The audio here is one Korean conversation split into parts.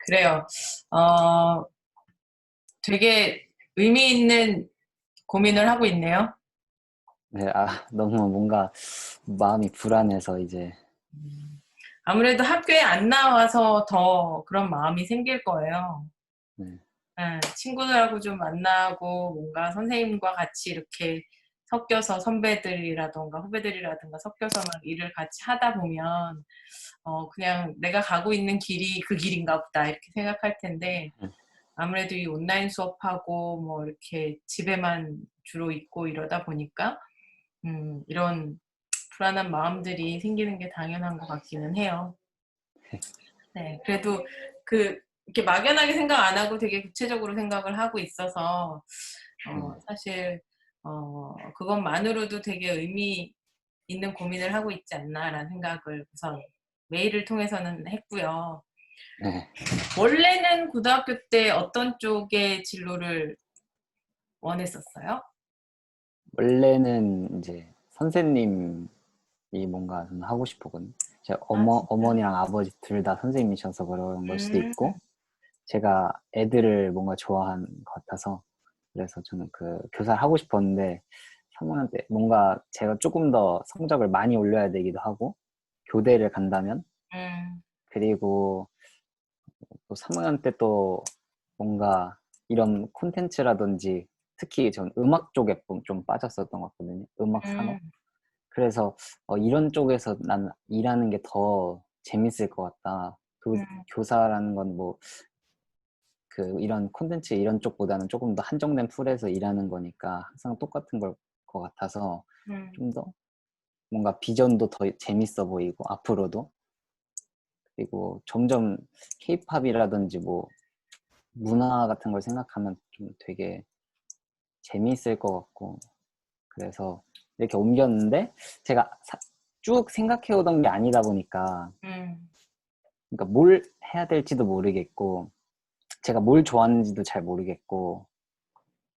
그래요. 어, 되게 의미 있는 고민을 하고 있네요. 네, 너무 뭔가 마음이 불안해서 이제. 아무래도 학교에 안 나와서 더 그런 마음이 생길 거예요. 네, 친구들하고 좀 만나고 뭔가 선생님과 같이 이렇게 섞여서 선배들이라던가 후배들이라던가 섞여서 막 일을 같이 하다 보면 그냥 내가 가고 있는 길이 그 길인가 보다 이렇게 생각할 텐데 아무래도 이 온라인 수업하고 뭐 이렇게 집에만 주로 있고 이러다 보니까 이런 불안한 마음들이 생기는 게 당연한 것 같기는 해요. 네, 그래도 이렇게 막연하게 생각 안 하고 되게 구체적으로 생각을 하고 있어서, 네, 사실, 그것만으로도 되게 의미 있는 고민을 하고 있지 않나라는 생각을 우선 메일을 통해서는 했고요. 네. 원래는 고등학교 때 어떤 쪽의 진로를 원했었어요? 원래는 이제 선생님이 뭔가 좀 하고 싶었거든요. 제 아, 진짜? 어머니랑 아버지 둘 다 선생님이셔서 그런 걸 수도 음, 있고, 제가 애들을 뭔가 좋아하는 것 같아서, 그래서 저는 그 교사를 하고 싶었는데, 3학년 때 뭔가 제가 조금 더 성적을 많이 올려야 되기도 하고, 교대를 간다면, 음, 그리고 또 3학년 때 또 뭔가 이런 콘텐츠라든지, 특히 전 음악 쪽에 좀 빠졌었던 것 같거든요. 음악 산업. 음, 그래서 이런 쪽에서 난 일하는 게 더 재밌을 것 같다. 음, 교사라는 건 뭐 그 이런 콘텐츠 이런 쪽보다는 조금 더 한정된 풀에서 일하는 거니까 항상 똑같은 걸 것 같아서 음, 좀 더 뭔가 비전도 더 재밌어 보이고 앞으로도, 그리고 점점 케이팝이라든지 뭐 문화 같은 걸 생각하면 좀 되게 재미있을 것 같고, 그래서 이렇게 옮겼는데 제가 쭉 생각해 오던 게 아니다 보니까, 음, 그러니까 뭘 해야 될지도 모르겠고 제가 뭘 좋아하는지도 잘 모르겠고,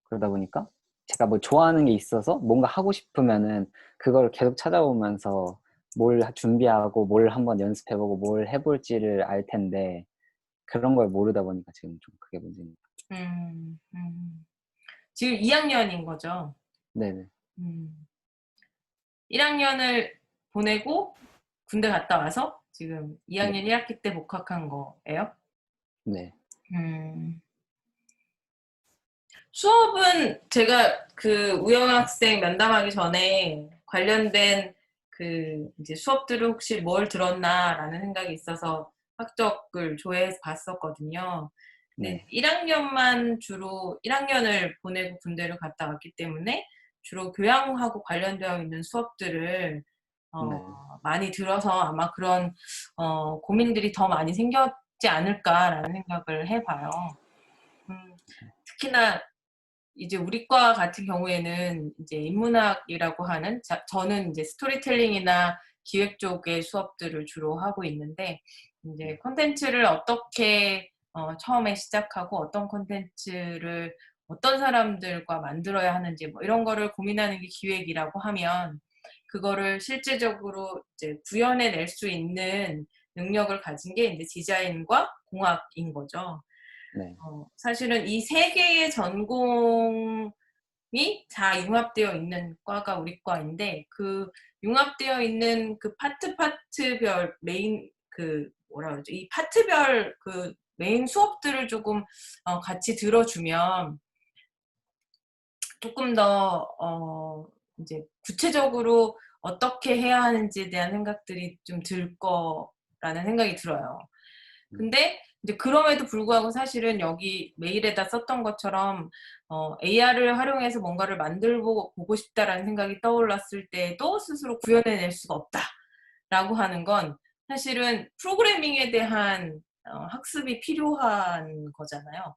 그러다 보니까 제가 뭐 좋아하는 게 있어서 뭔가 하고 싶으면은 그걸 계속 찾아보면서 뭘 준비하고 뭘 한번 연습해보고 뭘 해볼지를 알 텐데, 그런 걸 모르다 보니까 지금 좀 그게 문제입니다. 음, 음. 지금 2학년인 거죠? 네네. 음. 1학년을 보내고 군대 갔다 와서 지금 네. 2학년 1학기 때 복학한 거예요? 네. 음. 수업은 제가 그 우영 학생 면담하기 전에 관련된 이제 수업들을 혹시 뭘 들었나라는 생각이 있어서 학적을 조회해서 봤었거든요. 근데 네. 1학년만 주로 1학년을 보내고 군대를 갔다 왔기 때문에 주로 교양하고 관련되어 있는 수업들을 어, 네. 많이 들어서 아마 그런 고민들이 더 많이 생겼지 않을까라는 생각을 해봐요. 특히나 이제 우리과 같은 경우에는 이제 인문학이라고 하는 저는 이제 스토리텔링이나 기획 쪽의 수업들을 주로 하고 있는데 이제 콘텐츠를 어떻게 처음에 시작하고 어떤 콘텐츠를 어떤 사람들과 만들어야 하는지 뭐 이런 거를 고민하는 게 기획이라고 하면 그거를 실제적으로 이제 구현해낼 수 있는 능력을 가진 게 이제 디자인과 공학인 거죠. 네. 사실은 이 세 개의 전공이 다 융합되어 있는 과가 우리 과인데 그 융합되어 있는 그 파트별 메인 뭐라 그러죠? 이 파트별 그 메인 수업들을 조금 같이 들어주면 조금 더 이제 구체적으로 어떻게 해야 하는지에 대한 생각들이 좀 들 거라는 생각이 들어요. 근데 이제 그럼에도 불구하고 사실은 여기 메일에다 썼던 것처럼 AR을 활용해서 뭔가를 만들고 보고 싶다라는 생각이 떠올랐을 때도 스스로 구현해낼 수가 없다라고 하는 건 사실은 프로그래밍에 대한 학습이 필요한 거잖아요.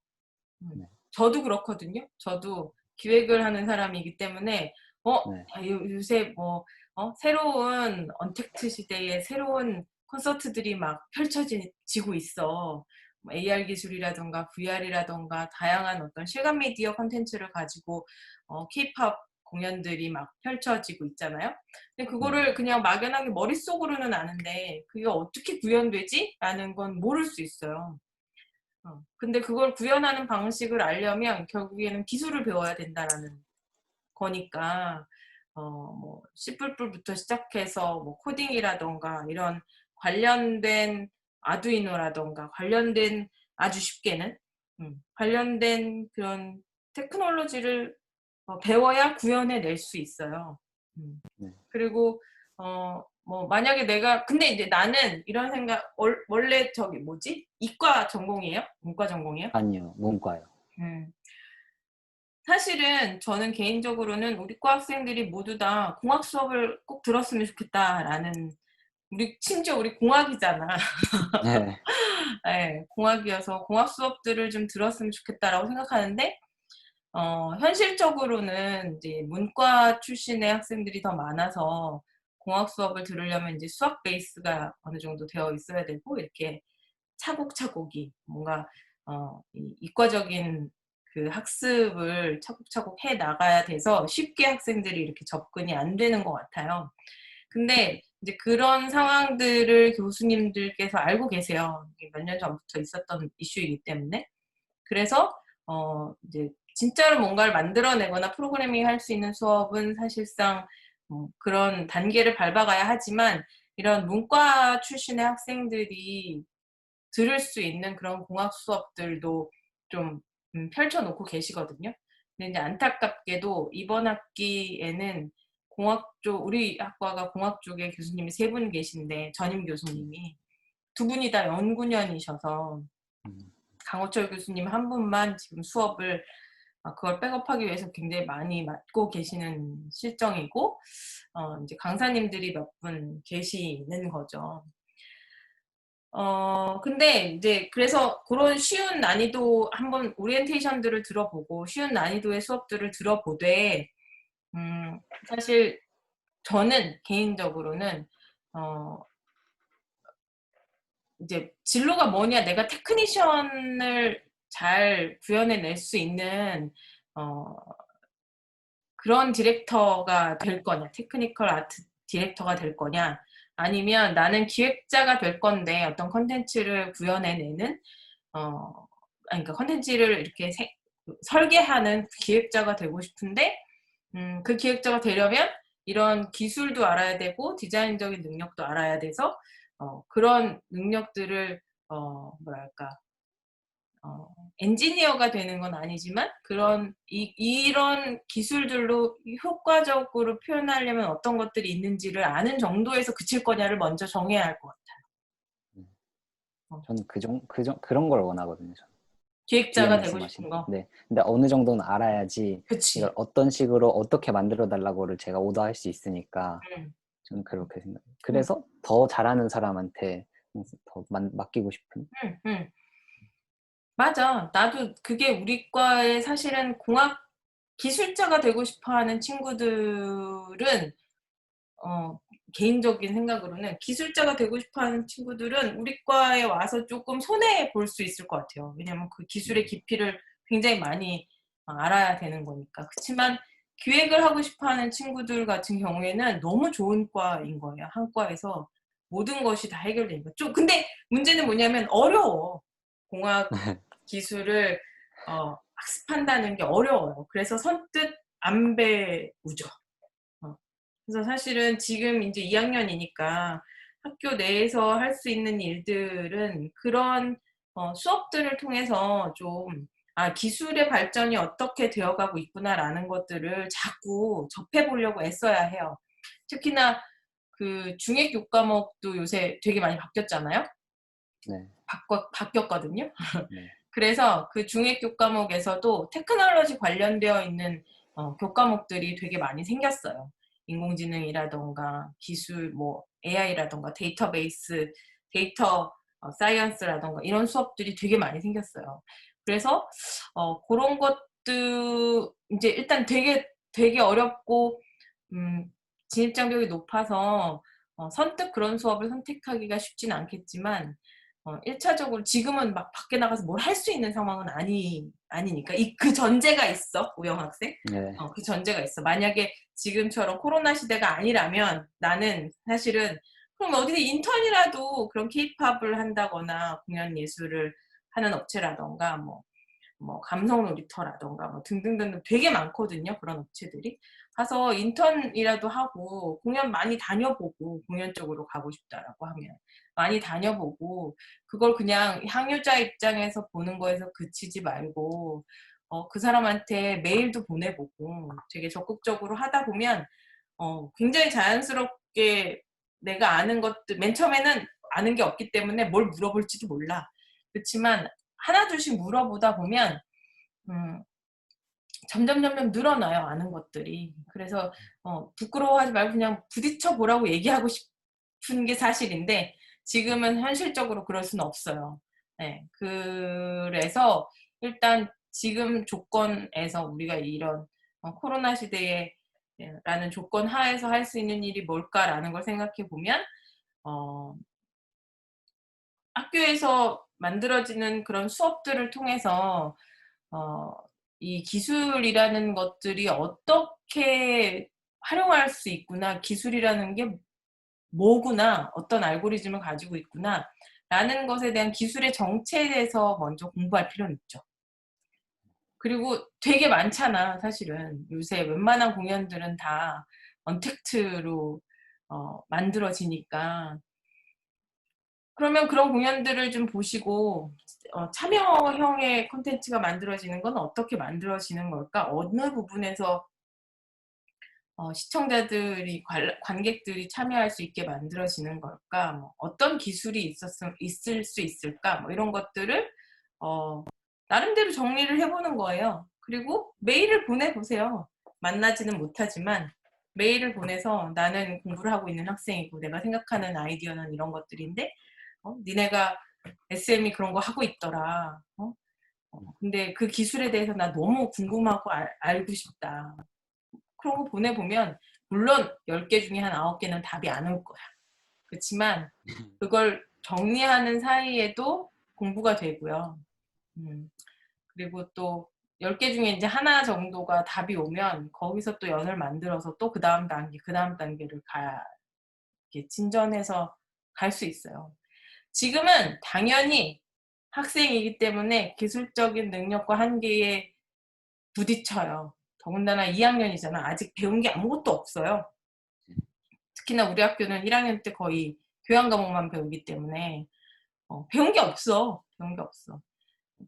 네. 저도 그렇거든요. 저도 기획을 하는 사람이기 때문에 네. 요새 뭐 새로운 언택트 시대에 새로운 콘서트들이 막 펼쳐지고 있어. 뭐 AR 기술이라던가 VR이라던가 다양한 어떤 실감 미디어 콘텐츠를 가지고 케이팝 공연들이 막 펼쳐지고 있잖아요. 근데 그거를 그냥 막연하게 머릿속으로는 아는데 그게 어떻게 구현되지? 라는 건 모를 수 있어요. 근데 그걸 구현하는 방식을 알려면 결국에는 기술을 배워야 된다라는 거니까 뭐 C++부터 시작해서 뭐 코딩이라던가 이런 관련된 아두이노라던가 관련된 아주 쉽게는 관련된 그런 테크놀로지를 배워야 구현해낼 수 있어요. 네. 그리고 뭐 만약에 내가 근데 이제 나는 이런 생각 원래 저기 뭐지? 이과 전공이에요? 문과 전공이에요? 아니요, 문과요. 음. 사실은 저는 개인적으로는 우리 과 학생들이 모두 다 공학 수업을 꼭 들었으면 좋겠다라는 심지어 우리 공학이잖아. 네. 예, 공학이어서 공학 수업들을 좀 들었으면 좋겠다라고 생각하는데 현실적으로는 이제 문과 출신의 학생들이 더 많아서 공학 수업을 들으려면 이제 수학 베이스가 어느 정도 되어 있어야 되고 이렇게 차곡차곡이 뭔가 이과적인 그 학습을 차곡차곡 해 나가야 돼서 쉽게 학생들이 이렇게 접근이 안 되는 것 같아요. 근데 이제 그런 상황들을 교수님들께서 알고 계세요. 몇 년 전부터 있었던 이슈이기 때문에. 그래서 이제 진짜로 뭔가를 만들어내거나 프로그래밍 할 수 있는 수업은 사실상 그런 단계를 밟아가야 하지만 이런 문과 출신의 학생들이 들을 수 있는 그런 공학 수업들도 좀 펼쳐놓고 계시거든요. 근데 이제 안타깝게도 이번 학기에는 공학 쪽 우리 학과가 공학 쪽에 교수님이 3분 계신데 전임 교수님이 2분이 다 연구년이셔서 음, 강호철 교수님 한 분만 지금 수업을 그걸 백업하기 위해서 굉장히 많이 맡고 계시는 실정이고 이제 강사님들이 몇 분 계시는 거죠. 근데 이제 그래서 그런 쉬운 난이도 한번 오리엔테이션들을 들어보고 쉬운 난이도의 수업들을 들어보되 사실 저는 개인적으로는 어 이제 진로가 뭐냐 내가 테크니션을 잘 구현해낼 수 있는 어 그런 디렉터가 될 거냐 테크니컬 아트 디렉터가 될 거냐 아니면 나는 기획자가 될 건데 어떤 컨텐츠를 구현해내는 그러니까 컨텐츠를 이렇게 설계하는 기획자가 되고 싶은데 그 기획자가 되려면 이런 기술도 알아야 되고 디자인적인 능력도 알아야 돼서 그런 능력들을 뭐랄까 엔지니어가 되는 건 아니지만 이런 기술들로 효과적으로 표현하려면 어떤 것들이 있는지를 아는 정도에서 그칠 거냐를 먼저 정해야 할 것 같아요. 저는 그런 걸 원하거든요. 저는. 뒤에 기획자가 되고 말씀하신. 싶은 거. 네. 근데 어느 정도는 알아야지 이걸 그치. 어떤 식으로 어떻게 만들어 달라고를 제가 오더할 수 있으니까 음, 저는 그렇게 생각해요. 음, 그래서 더 잘하는 사람한테 더 맡기고 싶은. 음, 음. 맞아. 나도 그게 우리 과에 사실은 공학 기술자가 되고 싶어 하는 친구들은 어, 개인적인 생각으로는 기술자가 되고 싶어 하는 친구들은 우리 과에 와서 조금 손해 볼 수 있을 것 같아요. 왜냐면 그 기술의 깊이를 굉장히 많이 알아야 되는 거니까. 그렇지만 기획을 하고 싶어 하는 친구들 같은 경우에는 너무 좋은 과인 거예요. 한 과에서 모든 것이 다 해결되니까. 근데 문제는 뭐냐면 어려워. 공학 기술을 학습한다는 게 어려워요. 그래서 선뜻 안 배우죠. 그래서 사실은 지금 이제 2학년이니까 학교 내에서 할 수 있는 일들은 그런 수업들을 통해서 좀 기술의 발전이 어떻게 되어가고 있구나라는 것들을 자꾸 접해보려고 애써야 해요. 특히나 그 중액 교과목도 요새 되게 많이 바뀌었잖아요. 네. 바뀌었거든요. 네. 그래서 그 중액 교과목에서도 테크놀로지 관련되어 있는 교과목들이 되게 많이 생겼어요. 인공지능이라던가 기술, 뭐 AI라던가 데이터베이스, 데이터 사이언스라던가 이런 수업들이 되게 많이 생겼어요. 그래서 그런 것들 이제 일단 되게 어렵고 진입 장벽이 높아서 선뜻 그런 수업을 선택하기가 쉽지는 않겠지만 1차적으로 지금은 막 밖에 나가서 뭘 할 수 있는 상황은 아니니까. 그 전제가 있어, 우영 학생. 네. 그 전제가 있어. 만약에 지금처럼 코로나 시대가 아니라면 나는 사실은 그럼 어디서 인턴이라도 그런 케이팝을 한다거나 공연 예술을 하는 업체라던가 뭐 감성 놀이터라던가 뭐 등등등 되게 많거든요. 그런 업체들이. 가서 인턴이라도 하고 공연 많이 다녀보고 공연 쪽으로 가고 싶다라고 하면 많이 다녀보고 그걸 그냥 향유자 입장에서 보는 거에서 그치지 말고 그 사람한테 메일도 보내보고 되게 적극적으로 하다 보면 굉장히 자연스럽게 내가 아는 것들 맨 처음에는 아는 게 없기 때문에 뭘 물어볼지도 몰라. 그렇지만 하나둘씩 물어보다 보면 점점 늘어나요. 아는 것들이. 그래서 부끄러워하지 말고 그냥 부딪혀 보라고 얘기하고 싶은 게 사실인데 지금은 현실적으로 그럴 수는 없어요. 네, 그래서 일단 지금 조건에서 우리가 이런 코로나 시대에 라는 조건 하에서 할 수 있는 일이 뭘까라는 걸 생각해 보면 학교에서 만들어지는 그런 수업들을 통해서 이 기술이라는 것들이 어떻게 활용할 수 있구나, 기술이라는 게 뭐구나, 어떤 알고리즘을 가지고 있구나 라는 것에 대한 기술의 정체에 대해서 먼저 공부할 필요는 있죠. 그리고 되게 많잖아. 사실은 요새 웬만한 공연들은 다 언택트로 만들어지니까 그러면 그런 공연들을 좀 보시고 참여형의 콘텐츠가 만들어지는 건 어떻게 만들어지는 걸까? 어느 부분에서 시청자들이 관객들이 참여할 수 있게 만들어지는 걸까? 뭐 어떤 기술이 있을 수 있을까? 뭐 이런 것들을 나름대로 정리를 해보는 거예요. 그리고 메일을 보내보세요. 만나지는 못하지만 메일을 보내서 나는 공부를 하고 있는 학생이고 내가 생각하는 아이디어는 이런 것들인데 니네가 SM이 그런 거 하고 있더라. 근데 그 기술에 대해서 나 너무 궁금하고 알고 싶다. 그런 거 보내보면 물론 10개 중에 한 9개는 답이 안 올 거야. 그렇지만 그걸 정리하는 사이에도 공부가 되고요. 그리고 또 10개 중에 이제 하나 정도가 답이 오면 거기서 또 연을 만들어서 또 그 다음 단계, 그 다음 단계를 이렇게 진전해서 갈 수 있어요. 지금은 당연히 학생이기 때문에 기술적인 능력과 한계에 부딪혀요. 더군다나 2학년이잖아. 아직 배운 게 아무것도 없어요. 특히나 우리 학교는 1학년 때 거의 교양 과목만 배우기 때문에 배운 게 없어. 배운 게 없어.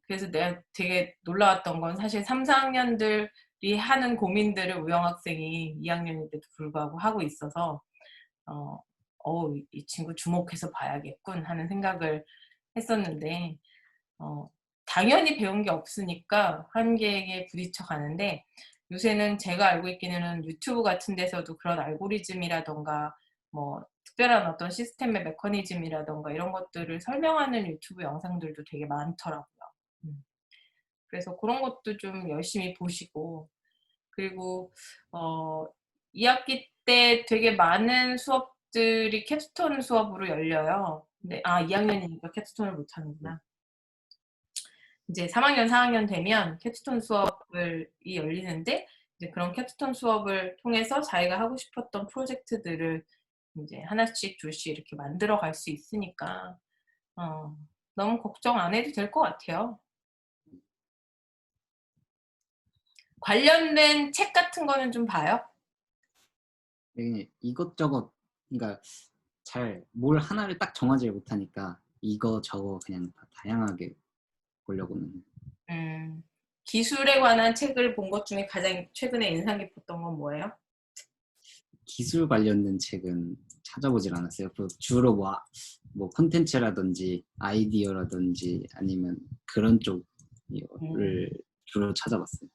그래서 내가 되게 놀라웠던 건 사실 3, 4학년들이 하는 고민들을 우영 학생이 2학년인데도 불구하고 하고 있어서 이 친구 주목해서 봐야겠군 하는 생각을 했었는데 당연히 배운 게 없으니까 한계에 부딪혀 가는데 요새는 제가 알고 있기는 유튜브 같은 데서도 그런 알고리즘이라던가 뭐 특별한 어떤 시스템의 메커니즘이라던가 이런 것들을 설명하는 유튜브 영상들도 되게 많더라고요. 그래서 그런 것도 좀 열심히 보시고 그리고 2학기 때 되게 많은 수업들이 캡스톤 수업으로 열려요. 근데 2학년이니까 캡스톤을 못 하는구나. 이제 3학년, 4학년 되면 캡스톤 수업이 열리는데 이제 그런 캡스톤 수업을 통해서 자기가 하고 싶었던 프로젝트들을 이제 하나씩 둘씩 이렇게 만들어 갈 수 있으니까 너무 걱정 안 해도 될 것 같아요. 관련된 책 같은 거는 좀 봐요? 네, 이것저것 그러니까 잘 뭘 하나를 딱 정하지 못하니까 이거 저거 그냥 다 다양하게 보려고는. 기술에 관한 책을 본 것 중에 가장 최근에 인상 깊었던 건 뭐예요? 기술 관련된 책은 찾아보질 않았어요. 주로 뭐 콘텐츠라든지 아이디어라든지 아니면 그런 쪽을 주로 찾아봤어요.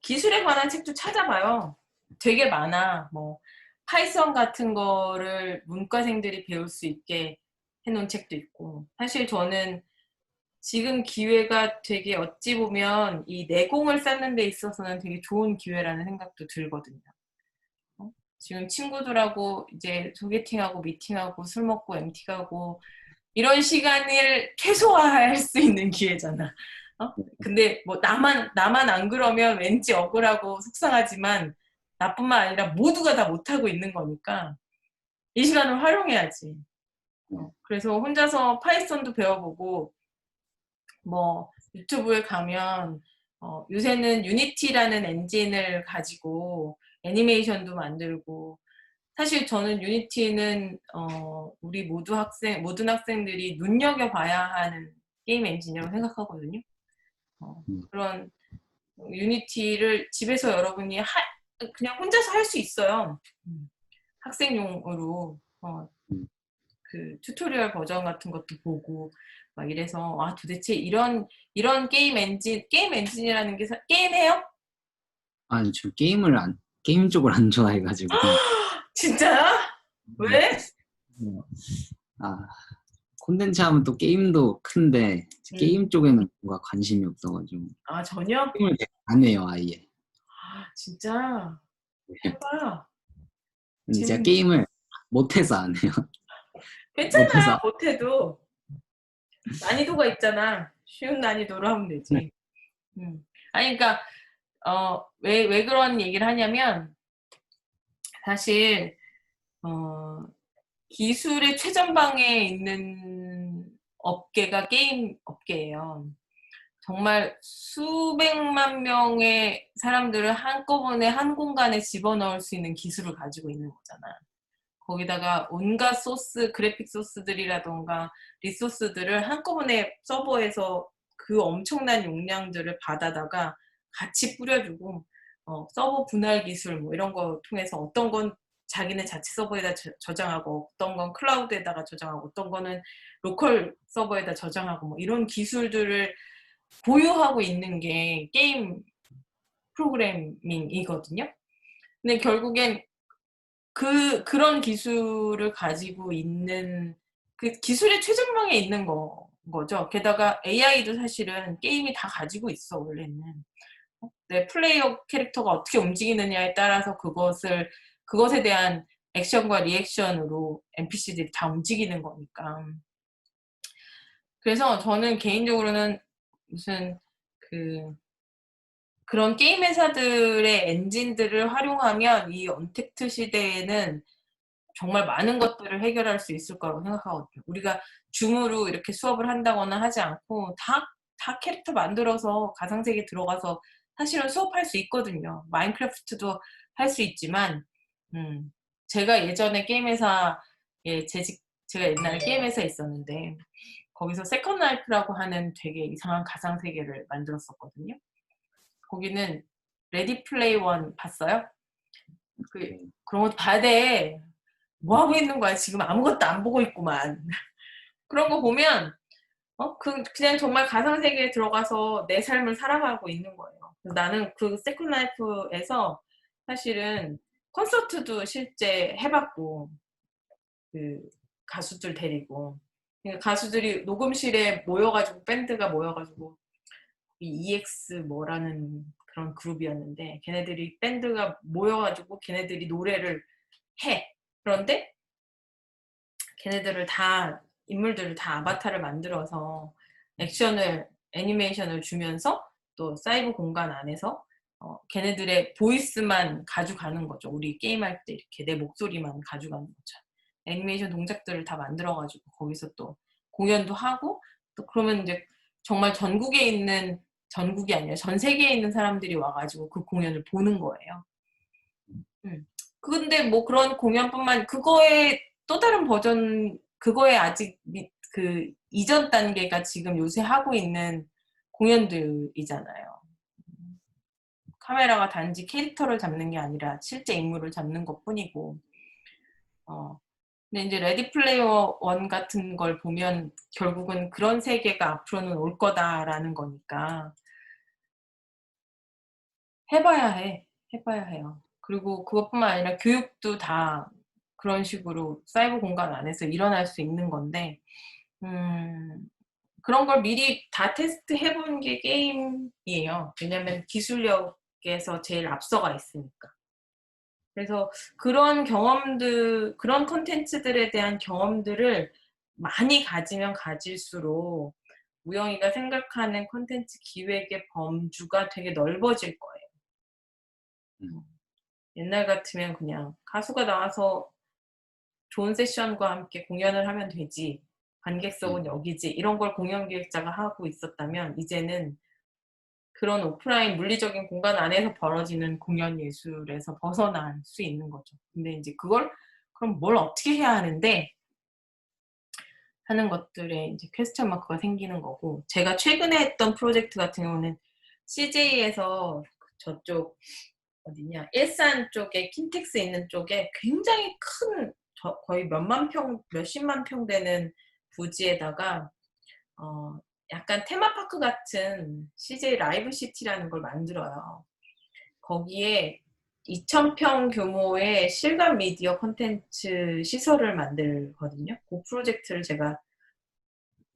기술에 관한 책도 찾아봐요. 되게 많아. 뭐 파이썬 같은 거를 문과생들이 배울 수 있게 해놓은 책도 있고 사실 저는 지금 기회가 되게 어찌 보면 이 내공을 쌓는 데 있어서는 되게 좋은 기회라는 생각도 들거든요. 지금 친구들하고 이제 소개팅하고 미팅하고 술 먹고 MT 가고 이런 시간을 최소화할 수 있는 기회잖아. 근데 뭐 나만 안 그러면 왠지 억울하고 속상하지만 나뿐만 아니라 모두가 다 못하고 있는 거니까 이 시간을 활용해야지. 그래서 혼자서 파이썬도 배워보고 뭐 유튜브에 가면 요새는 유니티라는 엔진을 가지고 애니메이션도 만들고 사실 저는 유니티는 우리 모든 학생들이 눈여겨봐야 하는 게임 엔진이라고 생각하거든요. 그런 유니티를 집에서 여러분이 그냥 혼자서 할 수 있어요. 학생용으로 그 튜토리얼 버전 같은 것도 보고 막 이래서 도대체 이런 게임 엔진이라는 게 게임해요? 아니, 저 게임 쪽을 안 좋아해가지고. 진짜야? 왜? 뭐, 아, 콘텐츠 하면 또 게임도 큰데, 게임 쪽에는 뭔가 관심이 없어가지고. 전혀? 게임을 안 해요, 아예. 진짜? 해봐. 근데 제가 재밌네. 게임을 못해서 안 해요. 괜찮아, 못해도. 난이도가 있잖아. 쉬운 난이도로 하면 되지. 아니, 그러니까, 왜 그런 얘기를 하냐면, 사실, 기술의 최전방에 있는 업계가 게임 업계예요. 정말 수백만 명의 사람들을 한꺼번에 한 공간에 집어넣을 수 있는 기술을 가지고 있는 거잖아. 거기다가 온갖 그래픽 소스들이라던가 리소스들을 한꺼번에 서버에서 그 엄청난 용량들을 받아다가 같이 뿌려주고 서버 분할 기술 뭐 이런 거 통해서 어떤 건 자기네 자체 서버에다 저장하고 어떤 건 클라우드에다가 저장하고 어떤 거는 로컬 서버에다 저장하고 뭐 이런 기술들을 보유하고 있는 게 게임 프로그래밍이거든요. 근데 결국엔 그런 기술을 가지고 있는 그 기술의 최전방에 있는 거죠. 게다가 AI도 사실은 게임이 다 가지고 있어, 원래는. 내 플레이어 캐릭터가 어떻게 움직이느냐에 따라서 그것에 대한 액션과 리액션으로 NPC들이 다 움직이는 거니까. 그래서 저는 개인적으로는 무슨 그런 게임 회사들의 엔진들을 활용하면 이 언택트 시대에는 정말 많은 것들을 해결할 수 있을 거라고 생각하거든요. 우리가 줌으로 이렇게 수업을 한다거나 하지 않고 다 캐릭터 만들어서 가상세계 들어가서 사실은 수업할 수 있거든요. 마인크래프트도 할 수 있지만 제가 예전에 제가 옛날에 게임 회사에 있었는데 거기서 세컨 라이프라고 하는 되게 이상한 가상세계를 만들었었거든요. 거기는 레디 플레이 원 봤어요? 그런 것도 봐야 돼. 뭐 하고 있는 거야? 지금 아무것도 안 보고 있구만. 그런 거 보면 그냥 정말 가상세계에 들어가서 내 삶을 살아가고 있는 거예요. 그래서 나는 그 세컨 라이프에서 사실은 콘서트도 실제 해봤고 그 가수들 데리고 그러니까 가수들이 녹음실에 모여가지고 밴드가 모여가지고 EX 뭐라는 그런 그룹이었는데 걔네들이 밴드가 모여가지고 걔네들이 노래를 해. 그런데 인물들을 다 아바타를 만들어서 애니메이션을 주면서 또 사이버 공간 안에서 걔네들의 보이스만 가져가는 거죠. 우리 게임할 때 이렇게 내 목소리만 가져가는 거죠. 애니메이션 동작들을 다 만들어가지고 거기서 또 공연도 하고 또 그러면 이제 정말 전국이 아니라 전 세계에 있는 사람들이 와가지고 그 공연을 보는 거예요. 근데 뭐 그런 공연뿐만 그거의 또 다른 버전 그거에 아직 그 이전 단계가 지금 요새 하고 있는 공연들이잖아요. 카메라가 단지 캐릭터를 잡는 게 아니라 실제 인물을 잡는 것뿐이고. 근데 이제 레디 플레이어 원 같은 걸 보면 결국은 그런 세계가 앞으로는 올 거다라는 거니까 해봐야 해요. 그리고 그것뿐만 아니라 교육도 다 그런 식으로 사이버 공간 안에서 일어날 수 있는 건데 그런 걸 미리 다 테스트 해본 게 게임이에요. 왜냐면 기술력에서 제일 앞서가 있으니까. 그래서 그런 컨텐츠들에 대한 경험들을 많이 가지면 가질수록 우영이가 생각하는 콘텐츠 기획의 범주가 되게 넓어질 거예요. 옛날 같으면 그냥 가수가 나와서 좋은 세션과 함께 공연을 하면 되지, 관객석은 여기지, 이런 걸 공연 기획자가 하고 있었다면 이제는 그런 오프라인 물리적인 공간 안에서 벌어지는 공연 예술에서 벗어날 수 있는 거죠. 근데 이제 그걸 그럼 뭘 어떻게 해야 하는데 하는 것들에 이제 퀘스천 마크가 생기는 거고, 제가 최근에 했던 프로젝트 같은 경우는 CJ에서 저쪽 어디냐, 일산 쪽에 킨텍스 있는 쪽에 굉장히 큰 거의 몇만 평, 몇십만 평 되는 부지에다가 약간 테마파크 같은 CJ 라이브 시티라는 걸 만들어요. 거기에 2,000평 규모의 실감 미디어 콘텐츠 시설을 만들거든요. 그 프로젝트를 제가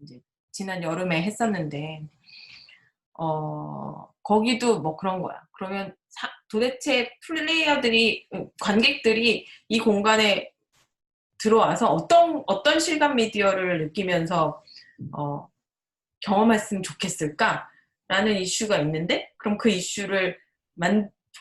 이제 지난 여름에 했었는데, 거기도 뭐 그런 거야. 그러면 도대체 관객들이 이 공간에 들어와서 어떤 실감 미디어를 느끼면서 경험했으면 좋겠을까라는 이슈가 있는데, 그럼 그 이슈를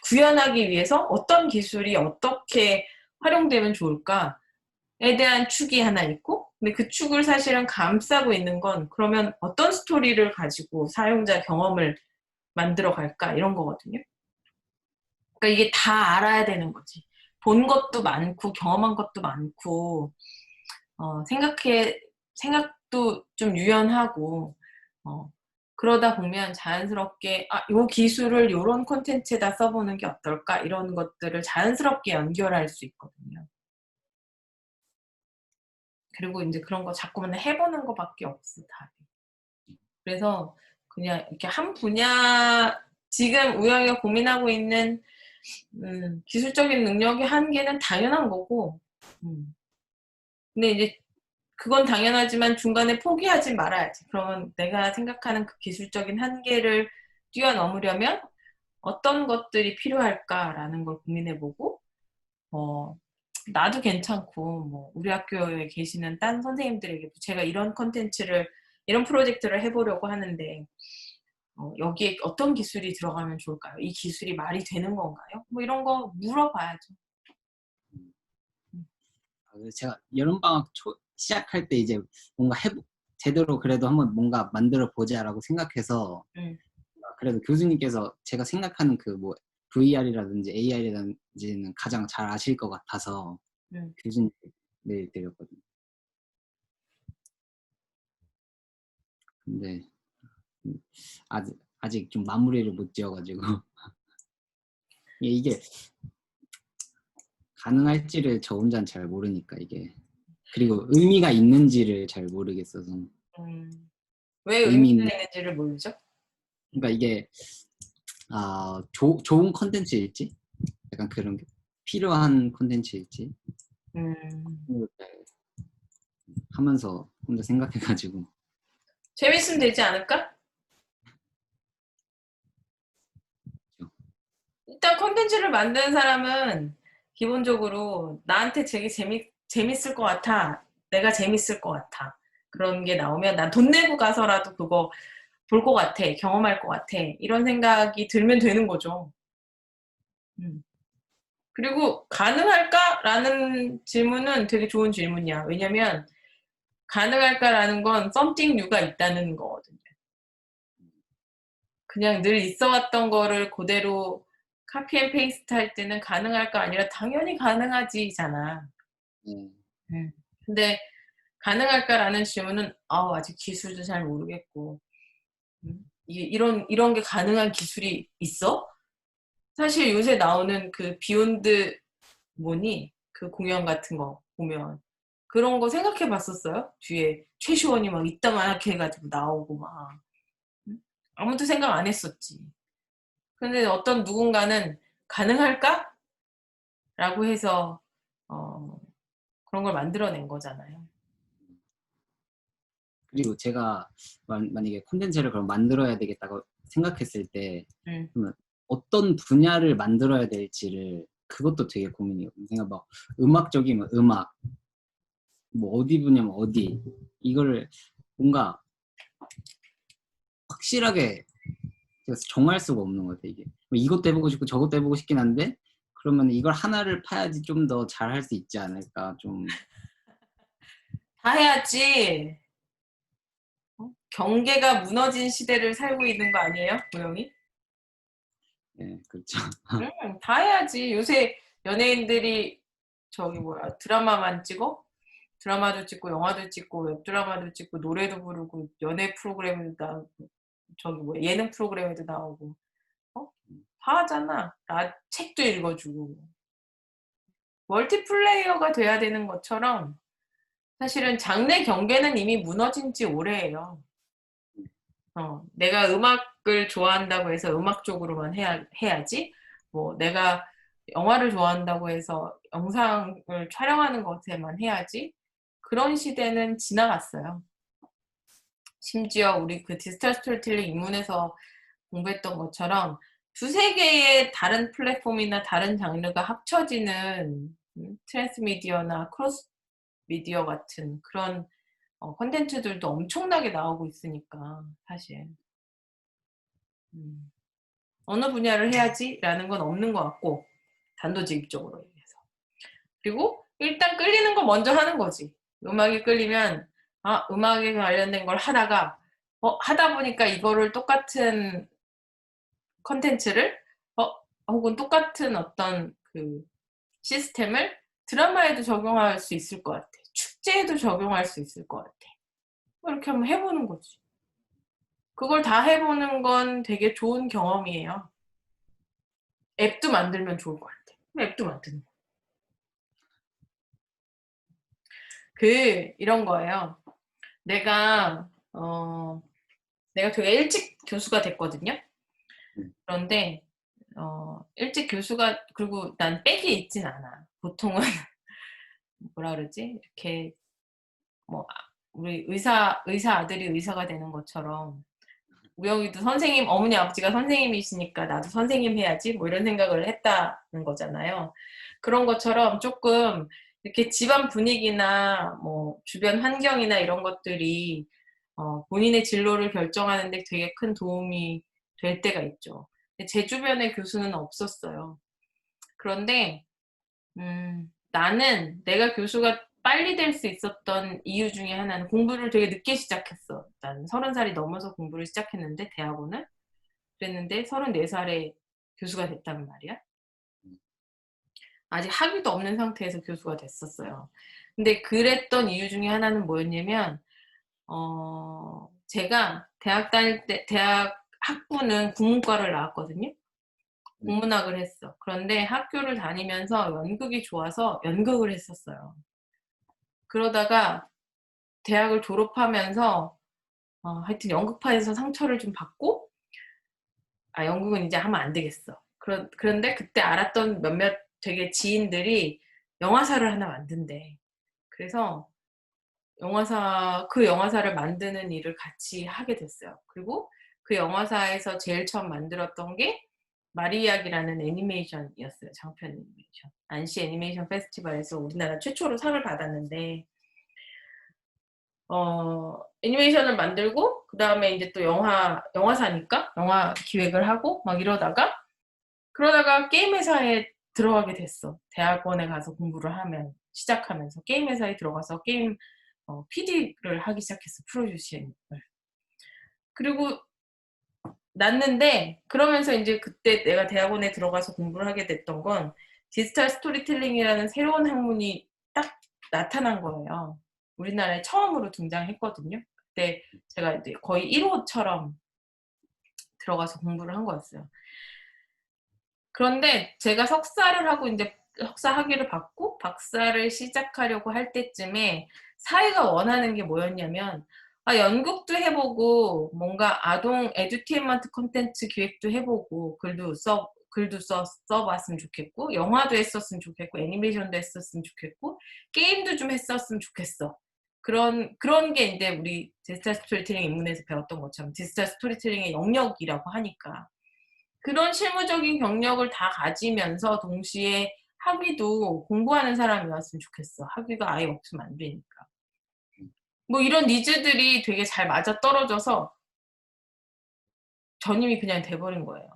구현하기 위해서 어떤 기술이 어떻게 활용되면 좋을까에 대한 축이 하나 있고, 근데 그 축을 사실은 감싸고 있는 건 그러면 어떤 스토리를 가지고 사용자 경험을 만들어 갈까, 이런 거거든요. 그러니까 이게 다 알아야 되는 거지. 본 것도 많고 경험한 것도 많고 생각도 좀 유연하고 그러다 보면 자연스럽게 요 기술을 요런 콘텐츠에다 써보는 게 어떨까, 이런 것들을 자연스럽게 연결할 수 있거든요. 그리고 이제 그런 거 자꾸만 해보는 거밖에 없어, 답이. 그래서 그냥 이렇게 한 분야, 지금 우영이가 고민하고 있는 기술적인 능력의 한계는 당연한 거고, 근데 이제 그건 당연하지만 중간에 포기하지 말아야지. 그러면 내가 생각하는 그 기술적인 한계를 뛰어넘으려면 어떤 것들이 필요할까라는 걸 고민해보고, 나도 괜찮고, 뭐 우리 학교에 계시는 딴 선생님들에게 제가 이런 이런 프로젝트를 해보려고 하는데 여기에 어떤 기술이 들어가면 좋을까요? 이 기술이 말이 되는 건가요? 뭐 이런 거 물어봐야죠. 제가 여름방학 시작할 때 이제 뭔가 제대로 그래도 한번 뭔가 만들어 보자라고 생각해서 그래도 교수님께서 제가 생각하는 그 뭐 VR이라든지 AR이라든지는 가장 잘 아실 것 같아서 교수님 네 드렸거든요. 근데 아직 좀 마무리를 못 지어가지고 이게 가능할지를 저 혼자는 잘 모르니까 이게, 그리고 의미가 있는지를 잘 모르겠어서. 왜 의미가 있는지를 모르죠? 그러니까 이게 좋은 컨텐츠일지, 약간 그런 게 필요한 컨텐츠일지 하면서 혼자 생각해가지고. 재밌으면 되지 않을까? 일단 콘텐츠를 만드는 사람은 기본적으로 나한테 되게 재밌을 것 같아, 내가 재밌을 것 같아, 그런 게 나오면 난 돈 내고 가서라도 그거 볼 것 같아, 경험할 것 같아, 이런 생각이 들면 되는 거죠. 그리고 가능할까라는 질문은 되게 좋은 질문이야. 왜냐면 가능할까라는 건 something new가 있다는 거거든요. 그냥 늘 있어왔던 거를 그대로 카피 앤 페이스트 할 때는 가능할까 아니라 당연히 가능하지잖아. 근데 가능할까라는 질문은 아직 기술도 잘 모르겠고, 이런 게 가능한 기술이 있어? 사실 요새 나오는 그 비욘드 그 공연 같은 거 보면 그런 거 생각해 봤었어요? 뒤에 최시원이 막 이따만하게 해가지고 나오고 막. 아무도 생각 안 했었지. 근데 어떤 누군가는 가능할까? 라고 해서 그런 걸 만들어낸 거잖아요. 그리고 제가 만약에 콘텐츠를 그럼 만들어야 되겠다고 생각했을 때 그러면 어떤 분야를 만들어야 될지를, 그것도 되게 고민이에요. 그러니까 막 음악적이면 음악, 뭐 어디 분야면 어디, 이거를 뭔가 확실하게 그래서 정할 수가 없는 것 같아 이게. 뭐 이것도 해보고 싶고 저것도 해보고 싶긴 한데 그러면 이걸 하나를 파야지 좀 더 잘할 수 있지 않을까 좀. 다 해야지. 경계가 무너진 시대를 살고 있는 거 아니에요, 고영이? 예, 그렇죠. 다 해야지. 요새 연예인들이 저기 뭐야 드라마만 찍어? 드라마도 찍고 영화도 찍고 웹드라마도 찍고 노래도 부르고 연애 프로그램에도 나오고 저기 뭐 예능 프로그램에도 나오고 어? 다 하잖아. 책도 읽어주고 멀티플레이어가 돼야 되는 것처럼 사실은 장르 경계는 이미 무너진 지 오래예요. 내가 음악을 좋아한다고 해서 음악 쪽으로만 해야지. 뭐 내가 영화를 좋아한다고 해서 영상을 촬영하는 것에만 해야지. 그런 시대는 지나갔어요. 심지어 우리 그 디지털 스토리텔링 입문에서 공부했던 것처럼 두세 개의 다른 플랫폼이나 다른 장르가 합쳐지는 트랜스미디어나 크로스 미디어 같은 그런 콘텐츠들도 엄청나게 나오고 있으니까 사실 어느 분야를 해야지라는 건 없는 것 같고 단도직입적으로 얘기해서 그리고 일단 끌리는 거 먼저 하는 거지. 음악이 끌리면 음악에 관련된 걸 하다가 하다 보니까 이거를 똑같은 컨텐츠를 혹은 똑같은 어떤 그 시스템을 드라마에도 적용할 수 있을 것 같아. 축제에도 적용할 수 있을 것 같아. 이렇게 한번 해보는 거지. 그걸 다 해보는 건 되게 좋은 경험이에요. 앱도 만들면 좋을 것 같아. 앱도 만드는 거. 이런 거예요. 내가 되게 일찍 교수가 됐거든요. 그런데 일찍 교수가 그리고 난 빽이 있진 않아. 보통은 뭐라 그러지? 이렇게 뭐 우리 의사 아들이 의사가 되는 것처럼 우영이도 선생님 어머니 아버지가 선생님이시니까 나도 선생님 해야지 뭐 이런 생각을 했다는 거잖아요. 그런 것처럼 조금 이렇게 집안 분위기나 뭐 주변 환경이나 이런 것들이 본인의 진로를 결정하는데 되게 큰 도움이 될 때가 있죠. 제 주변에 교수는 없었어요. 그런데 나는 내가 교수가 빨리 될 수 있었던 이유 중에 하나는 공부를 되게 늦게 시작했어. 난 30살이 넘어서 공부를 시작했는데 대학원을 그랬는데 34살에 교수가 됐단 말이야. 아직 학위도 없는 상태에서 교수가 됐었어요. 근데 그랬던 이유 중에 하나는 뭐였냐면 제가 대학 다닐 때 대학 학부는 국문과를 나왔거든요. 국문학을 했어. 그런데 학교를 다니면서 연극이 좋아서 연극을 했었어요. 그러다가 대학을 졸업하면서 하여튼 연극판에서 상처를 좀 받고 연극은 이제 하면 안 되겠어. 그런데 그때 알았던 몇몇 되게 지인들이 영화사를 하나 만든대. 그래서 그 영화사를 만드는 일을 같이 하게 됐어요. 그리고 그 영화사에서 제일 처음 만들었던 게 마리아기라는 애니메이션이었어요. 장편 애니메이션. 안시 애니메이션 페스티벌에서 우리나라 최초로 상을 받았는데 애니메이션을 만들고 그 다음에 이제 또 영화사니까 영화 기획을 하고 막 그러다가 게임 회사에 들어가게 됐어. 대학원에 가서 공부를 시작하면서 게임 회사에 들어가서 게임 PD를 하기 시작했어. 프로듀싱을. 그리고 났는데 그러면서 이제 그때 내가 대학원에 들어가서 공부를 하게 됐던 건 디지털 스토리텔링이라는 새로운 학문이 딱 나타난 거예요. 우리나라에 처음으로 등장했거든요. 그때 제가 이제 거의 1호처럼 들어가서 공부를 한 거였어요. 그런데 제가 석사를 하고 이제 석사 학위를 받고 박사를 시작하려고 할 때쯤에 사회가 원하는 게 뭐였냐면 연극도 해보고 뭔가 아동 에듀테인먼트 콘텐츠 기획도 해보고 글도 써봤으면 좋겠고 영화도 했었으면 좋겠고 애니메이션도 했었으면 좋겠고 게임도 좀 했었으면 좋겠어. 그런 게 이제 우리 디지털 스토리텔링 입문에서 배웠던 것처럼 디지털 스토리텔링의 영역이라고 하니까 그런 실무적인 경력을 다 가지면서 동시에 학위도 공부하는 사람이었으면 좋겠어. 학위가 아예 없으면 안 되니까. 뭐 이런 니즈들이 되게 잘 맞아떨어져서 전임이 그냥 돼버린 거예요.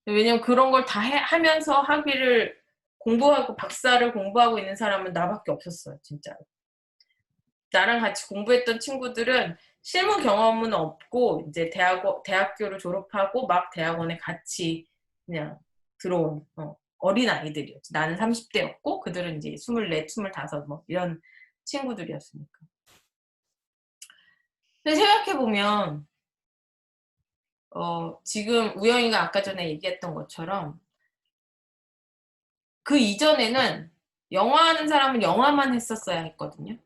왜냐면 그런 걸 다 하면서 학위를 공부하고 박사를 공부하고 있는 사람은 나밖에 없었어요, 진짜로. 나랑 같이 공부했던 친구들은 실무 경험은 없고 이제 대학교를 졸업하고 막 대학원에 같이 그냥 들어온 어린 아이들이었지. 나는 30대였고 그들은 이제 24, 25 뭐 이런 친구들이었으니까. 근데 생각해 보면 지금 우영이가 아까 전에 얘기했던 것처럼 그 이전에는 영화 하는 사람은 영화만 했었어야 했거든요.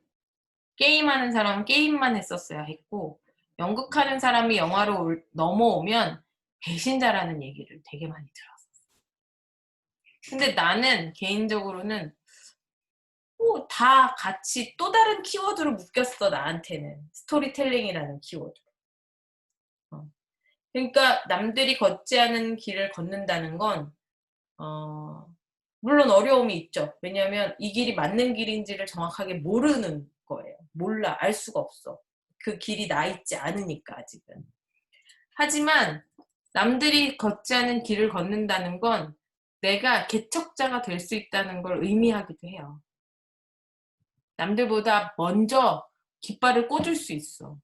게임하는 사람은 게임만 했었어야 했고 연극하는 사람이 영화로 넘어오면 배신자라는 얘기를 되게 많이 들었어요. 근데 나는 개인적으로는 다 같이 또 다른 키워드로 묶였어. 나한테는 스토리텔링이라는 키워드. 그러니까 남들이 걷지 않은 길을 걷는다는 건 물론 어려움이 있죠. 왜냐하면 이 길이 맞는 길인지를 정확하게 모르는 거예요. 몰라. 알 수가 없어. 그 길이 나 있지 않으니까 아직은. 하지만 남들이 걷지 않은 길을 걷는다는 건 내가 개척자가 될 수 있다는 걸 의미하기도 해요. 남들보다 먼저 깃발을 꽂을 수 있어.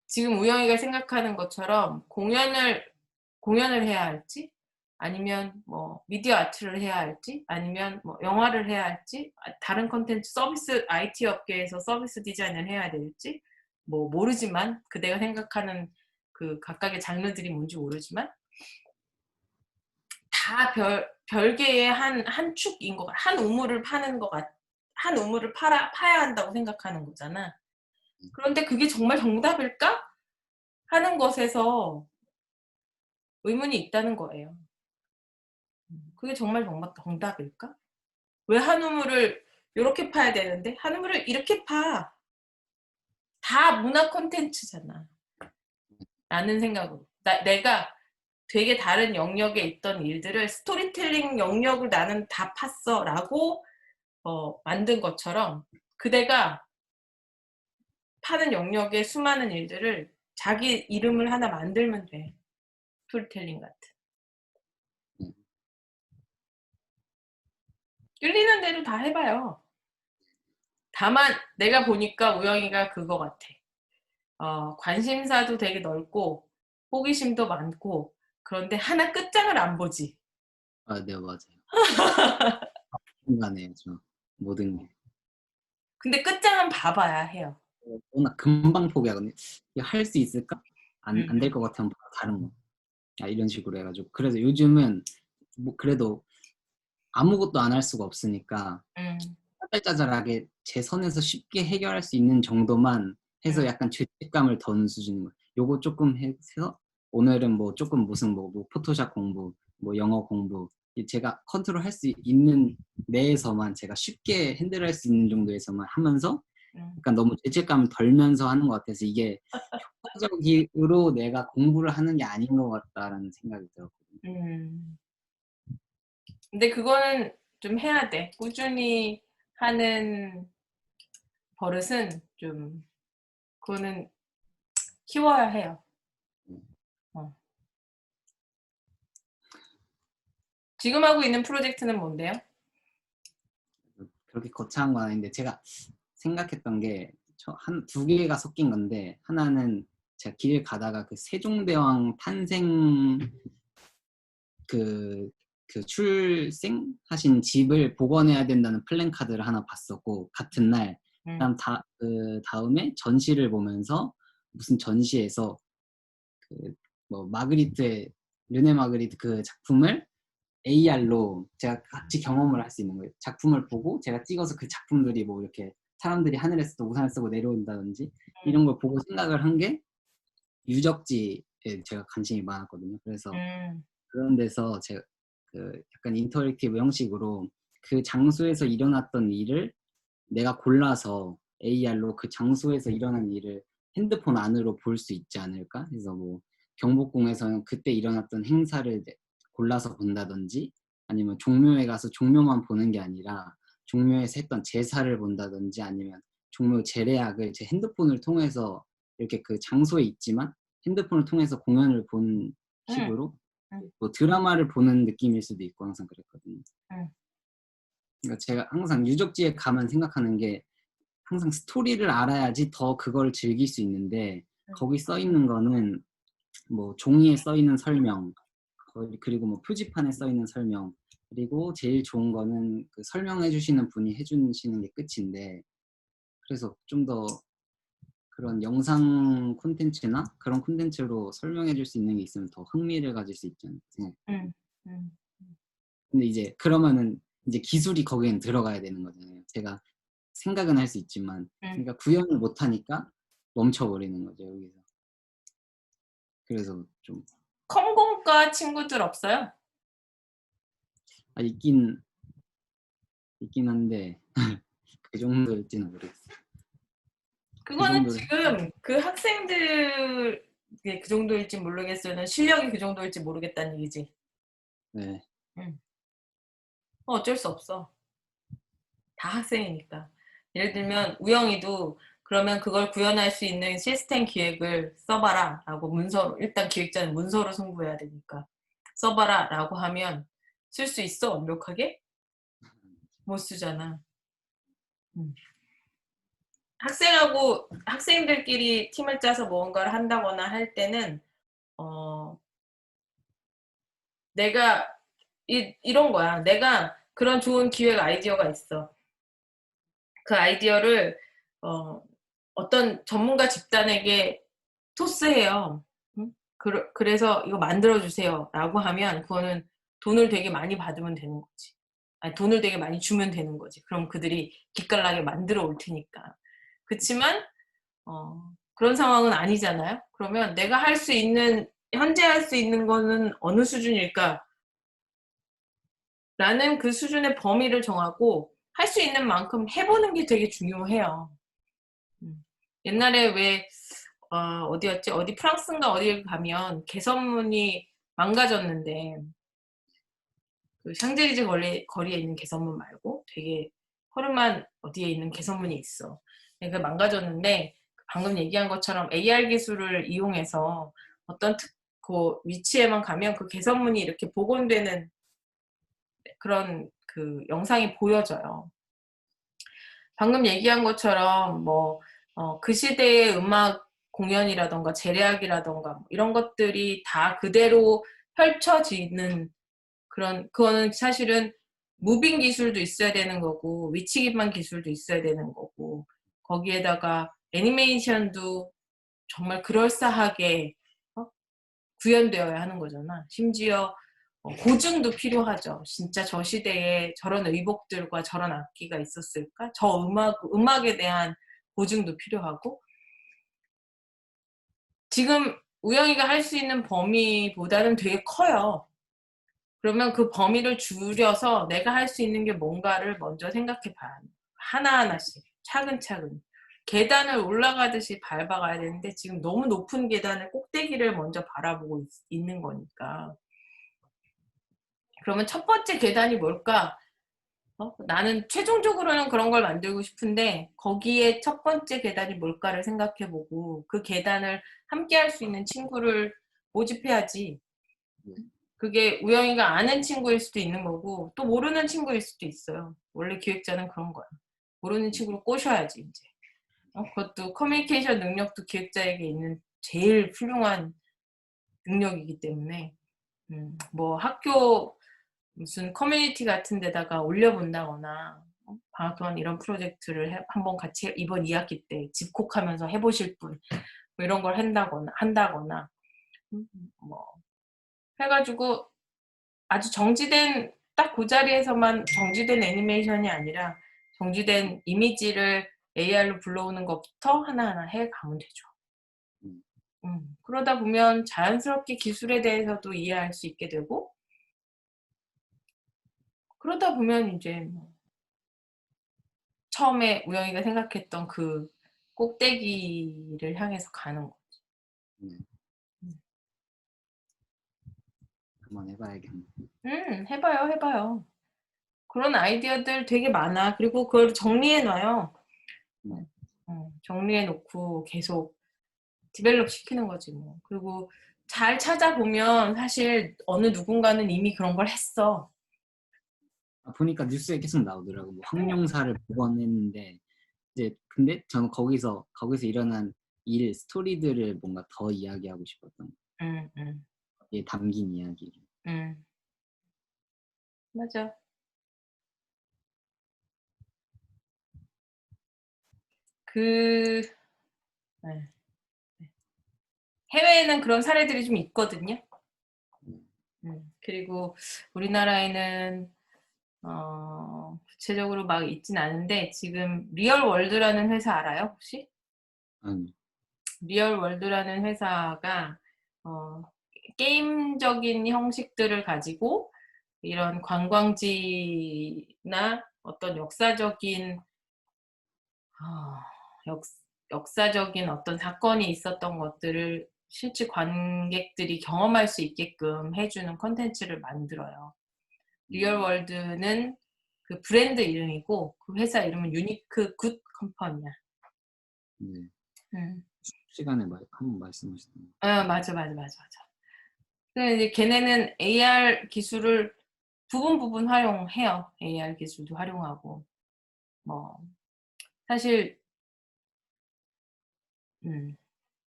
지금 우영이가 생각하는 것처럼 공연을 해야 할지 아니면 뭐 미디어 아트를 해야 할지 아니면 뭐 영화를 해야 할지 다른 컨텐츠 서비스 IT 업계에서 서비스 디자인을 해야 될지 뭐 모르지만 그대가 생각하는 그 각각의 장르들이 뭔지 모르지만 다 별개의 한 축인 것 같아. 한 우물을 파는 것 같아. 한 우물을 파야 한다고 생각하는 거잖아. 그런데 그게 정말 정답일까? 하는 것에서 의문이 있다는 거예요. 그게 정말 정답일까? 왜 한 우물을 이렇게 파야 되는데 한 우물을 이렇게 파? 다 문화 콘텐츠잖아. 라는 생각으로. 내가 되게 다른 영역에 있던 일들을 스토리텔링 영역을 나는 다 팠어 라고 만든 것처럼 그대가 파는 영역의 수많은 일들을 자기 이름을 하나 만들면 돼. 스토리텔링 같은. 끌리는 대로 다 해봐요. 다만 내가 보니까 우영이가 그거 같아. 관심사도 되게 넓고 호기심도 많고 그런데 하나 끝장을 안 보지. 네, 맞아요. 순간에 좀 모든 게. 근데 끝장은 봐봐야 해요. 워낙 금방 포기하거든요. 할 수 있을까? 안 될 것 같으면 바로 다른 거. 이런 식으로 해가지고. 그래서 요즘은 뭐 그래도 아무것도 안 할 수가 없으니까 짜잘짜잘하게 제 선에서 쉽게 해결할 수 있는 정도만 해서 약간 죄책감을 덜는 수준인 거예요. 요거 조금 해서 오늘은 뭐 조금 무슨 뭐 포토샵 공부, 뭐 영어 공부 제가 컨트롤할 수 있는 내에서만 제가 쉽게 핸들할 수 있는 정도에서만 하면서 약간 너무 죄책감을 덜면서 하는 것 같아서 이게 효과적으로 내가 공부를 하는 게 아닌 것 같다라는 생각이 들었거든요. 근데 그거는 좀 해야 돼. 꾸준히 하는 버릇은 좀 그거는 키워야 해요. 지금 하고 있는 프로젝트는 뭔데요? 그렇게 거창한 건 아닌데 제가 생각했던 게 두 개가 섞인 건데 하나는 제가 길 가다가 그 세종대왕 탄생 그 출생하신 집을 복원해야 된다는 플랜카드를 하나 봤었고 같은 날 그 다음에 전시를 보면서 무슨 전시에서 그 뭐 르네 마그리트 그 작품을 AR로 제가 같이 경험을 할 수 있는 거예요. 작품을 보고 제가 찍어서 그 작품들이 뭐 이렇게 사람들이 하늘에서 우산을 쓰고 내려온다든지 이런 걸 보고 생각을 한 게 유적지에 제가 관심이 많았거든요. 그래서 그런 데서 제가 그 약간 인터랙티브 형식으로 그 장소에서 일어났던 일을 내가 골라서 AR로 그 장소에서 일어난 일을 핸드폰 안으로 볼 수 있지 않을까? 그래서 뭐 경복궁에서는 그때 일어났던 행사를 골라서 본다든지 아니면 종묘에 가서 종묘만 보는 게 아니라 종묘에서 했던 제사를 본다든지 아니면 종묘 제례악을 제 핸드폰을 통해서 이렇게 그 장소에 있지만 핸드폰을 통해서 공연을 보는 식으로 응. 뭐 드라마를 보는 느낌일 수도 있고 항상 그랬거든요. 응. 그러니까 제가 항상 유적지에 가면 생각하는 게 항상 스토리를 알아야지 더 그걸 즐길 수 있는데 거기 써 있는 거는 뭐 종이에 써 있는 설명 그리고 뭐 표지판에 써 있는 설명 그리고 제일 좋은 거는 그 설명해 주시는 분이 해주시는 게 끝인데 그래서 좀 더 그런 영상 콘텐츠나 그런 콘텐츠로 설명해 줄 수 있는 게 있으면 더 흥미를 가질 수 있잖아요. 응. 응. 근데 이제 그러면은 이제 기술이 거기엔 들어가야 되는 거잖아요. 제가 생각은 할 수 있지만 응. 그러니까 구현을 못 하니까 멈춰버리는 거죠 여기서. 그래서 좀 컴공과 친구들 없어요? 있긴 한데 그 정도일지는 모르겠어요. 그 그거는 정도 지금 그 학생들 그 정도일지 모르겠어요. 실력이 그 정도일지 모르겠다는 얘기지. 네. 응. 어쩔 수 없어. 다 학생이니까. 예를 들면 우영이도 그러면 그걸 구현할 수 있는 시스템 기획을 써봐라 라고 문서로, 일단 기획자는 문서로 승부해야 되니까 써봐라 라고 하면 쓸 수 있어? 완벽하게? 못 쓰잖아. 학생하고 학생들끼리 팀을 짜서 무언가를 한다거나 할 때는 내가 이런 거야. 내가 그런 좋은 기획 아이디어가 있어. 그 아이디어를 어떤 전문가 집단에게 토스해요. 응? 그래서 이거 만들어주세요. 라고 하면 그거는 돈을 되게 많이 받으면 되는 거지. 아니, 돈을 되게 많이 주면 되는 거지. 그럼 그들이 기깔나게 만들어 올 테니까. 그치만 그런 상황은 아니잖아요. 그러면 내가 할 수 있는, 현재 할 수 있는 거는 어느 수준일까? 라는 그 수준의 범위를 정하고 할 수 있는 만큼 해보는 게 되게 중요해요. 옛날에 왜 어디였지? 어디 프랑스인가 어디에 가면 개선문이 망가졌는데 그 샹젤리제 거리에 있는 개선문 말고 되게 허름한 어디에 있는 개선문이 있어. 그 망가졌는데 방금 얘기한 것처럼 AR 기술을 이용해서 어떤 그 위치에만 가면 그 개선문이 이렇게 복원되는 그런 그 영상이 보여져요. 방금 얘기한 것처럼 그 시대의 음악 공연이라던가 재래악이라던가 이런 것들이 다 그대로 펼쳐지는 그거는 사실은 무빙 기술도 있어야 되는 거고 위치 기반 기술도 있어야 되는 거고 거기에다가 애니메이션도 정말 그럴싸하게 구현되어야 하는 거잖아. 심지어 고증도 필요하죠. 진짜 저 시대에 저런 의복들과 저런 악기가 있었을까? 저 음악에 대한 고증도 필요하고 지금 우영이가 할 수 있는 범위보다는 되게 커요. 그러면 그 범위를 줄여서 내가 할 수 있는 게 뭔가를 먼저 생각해 봐야 해요. 하나하나씩 차근차근 계단을 올라가듯이 밟아가야 되는데 지금 너무 높은 계단을 꼭대기를 먼저 바라보고 있는 거니까 그러면 첫 번째 계단이 뭘까? 나는 최종적으로는 그런 걸 만들고 싶은데 거기에 첫 번째 계단이 뭘까를 생각해보고 그 계단을 함께 할 수 있는 친구를 모집해야지. 그게 우영이가 아는 친구일 수도 있는 거고 또 모르는 친구일 수도 있어요. 원래 기획자는 그런 거야. 모르는 친구를 꼬셔야지 이제. 그것도 커뮤니케이션 능력도 기획자에게 있는 제일 훌륭한 능력이기 때문에 뭐 학교 무슨 커뮤니티 같은 데다가 올려본다거나 방학 동안 이런 프로젝트를 한번 같이 이번 2학기 때 집콕하면서 해보실 분 뭐 이런 걸 한다거나 뭐 해가지고 아주 정지된 딱 그 자리에서만 정지된 애니메이션이 아니라 정지된 이미지를 AR로 불러오는 것부터 하나하나 해가면 되죠. 그러다 보면 자연스럽게 기술에 대해서도 이해할 수 있게 되고 그러다 보면 이제 처음에 우영이가 생각했던 그 꼭대기를 향해서 가는 거지. 한번 해봐야겠네. 해봐요. 그런 아이디어들 되게 많아. 그리고 그걸 정리해놔요. 정리해놓고 계속 디벨롭 시키는 거지 뭐. 그리고 잘 찾아보면 사실 어느 누군가는 이미 그런 걸 했어. 보니까 뉴스에 계속 나오더라고. 뭐 황룡사를 복원했는데 이제 근데 저는 거기서 일어난 일 스토리들을 뭔가 더 이야기하고 싶었던 거기에 담긴 이야기. 맞아. 그 네. 해외에는 그런 사례들이 좀 있거든요. 그리고 우리나라에는 구체적으로 막 있진 않은데 지금 리얼월드라는 회사 알아요 혹시? 아니. 리얼월드라는 회사가 게임적인 형식들을 가지고 이런 관광지나 어떤 역사적인 역사적인 어떤 사건이 있었던 것들을 실제 관객들이 경험할 수 있게끔 해주는 콘텐츠를 만들어요. 리얼월드는 그 브랜드 이름이고 그 회사 이름은 유니크 굿 컴퍼니야. 네. 시간에 한번 말씀하셨던. 맞아. 근데 이제 걔네는 AR 기술을 부분 활용해요. AR 기술도 활용하고 뭐 사실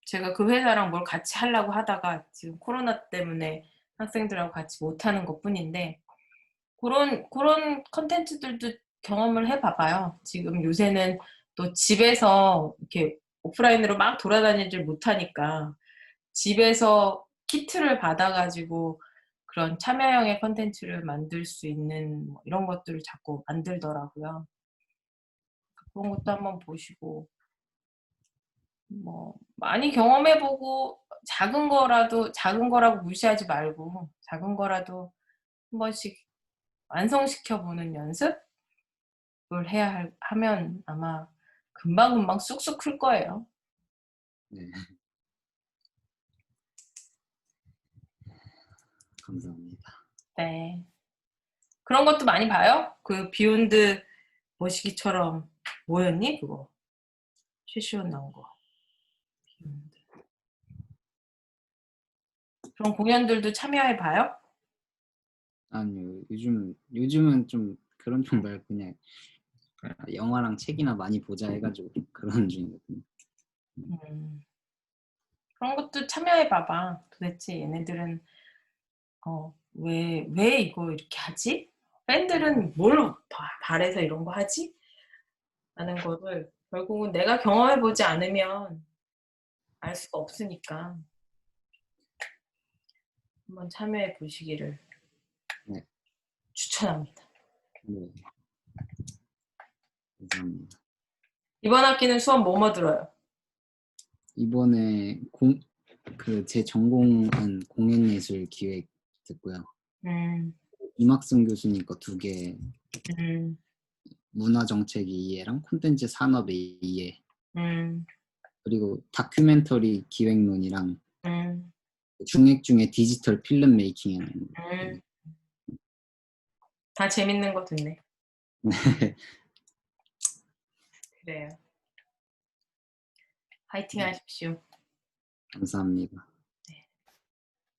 제가 그 회사랑 뭘 같이 하려고 하다가 지금 코로나 때문에 학생들하고 같이 못하는 것뿐인데 그런 컨텐츠들도 경험을 해봐봐요. 지금 요새는 또 집에서 이렇게 오프라인으로 막 돌아다니질 못하니까 집에서 키트를 받아가지고 그런 참여형의 컨텐츠를 만들 수 있는 뭐 이런 것들을 자꾸 만들더라고요. 그런 것도 한번 보시고 뭐 많이 경험해보고 작은 거라고 무시하지 말고 작은 거라도 한 번씩 완성시켜보는 연습을 하면 아마 금방 쑥쑥 클 거예요. 네. 감사합니다. 네. 그런 것도 많이 봐요? 그 비욘드 머시기처럼 뭐였니 그거? 최시원 나온 거. 비욘드. 그런 공연들도 참여해 봐요? 아니요. 요즘은 좀 그런 쪽 말고 그냥 영화랑 책이나 많이 보자 해가지고 그런 중이거든요. 그런 것도 참여해 봐봐. 도대체 얘네들은 왜 이거 이렇게 하지? 팬들은 뭘 바래서 이런 거 하지? 라는 거를 결국은 내가 경험해 보지 않으면 알 수가 없으니까 한번 참여해 보시기를 네. 추천합니다. 네. 감사합니다. 이번 학기는 수업 뭐 들어요? 이번에 제 전공은 공연예술 기획 듣고요. 이막승 교수님 거 2개, 문화정책 이해랑 콘텐츠 산업 이해, 그리고 다큐멘터리 기획론이랑 중액 중에 디지털 필름 메이킹이라는 거. 다 재밌는 거 듣네. 네. 그래요. 파이팅 하십시오. 감사합니다. 네.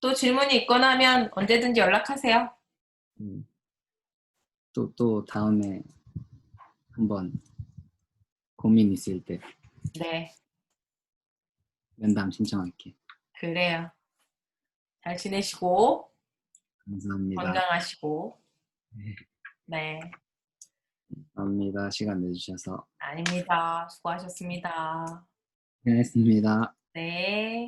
또 질문이 있거나 하면 언제든지 연락하세요. 또 다음에 한번 고민 있을 때 네. 면담 신청할게. 그래요. 잘 지내시고 감사합니다. 건강하시고. 네. 네. 감사합니다. 시간 내주셔서. 아닙니다. 수고하셨습니다. 고생했습니다. 네.